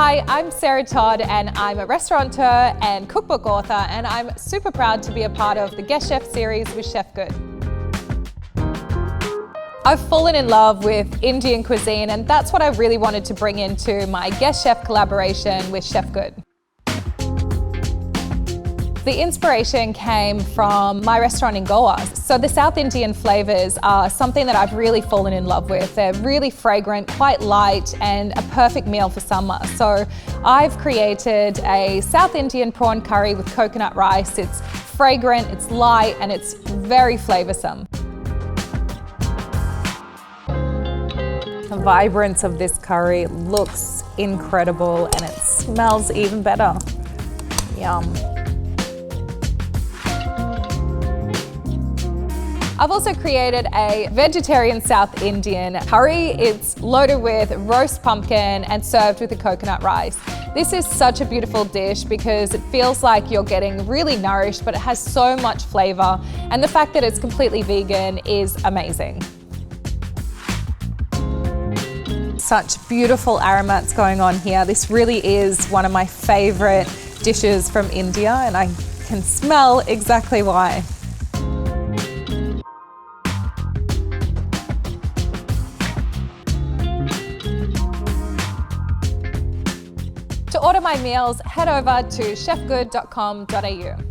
Hi, I'm Todd and I'm a restaurateur and cookbook author, and I'm super proud to be a part of the Guest Chef series with Chef Good. I've fallen in love with Indian cuisine, and that's what I really wanted to bring into my Guest Chef collaboration with Chef Good. The inspiration came from my restaurant in Goa. So the South Indian flavors are something that I've really fallen in love with. They're really fragrant, quite light, and a perfect meal for summer. So I've created a South Indian prawn curry with coconut rice. It's fragrant, it's light, and it's very flavorsome. The vibrance of this curry looks incredible and it smells even better. Yum. I've also created a vegetarian South Indian curry. It's loaded with roast pumpkin and served with a coconut rice. This is such a beautiful dish because it feels like you're getting really nourished, but it has so much flavor. And the fact that it's completely vegan is amazing. Such beautiful aromats going on here. This really is one of my favorite dishes from India, and I can smell exactly why. To order my meals, head over to chefgood.com.au.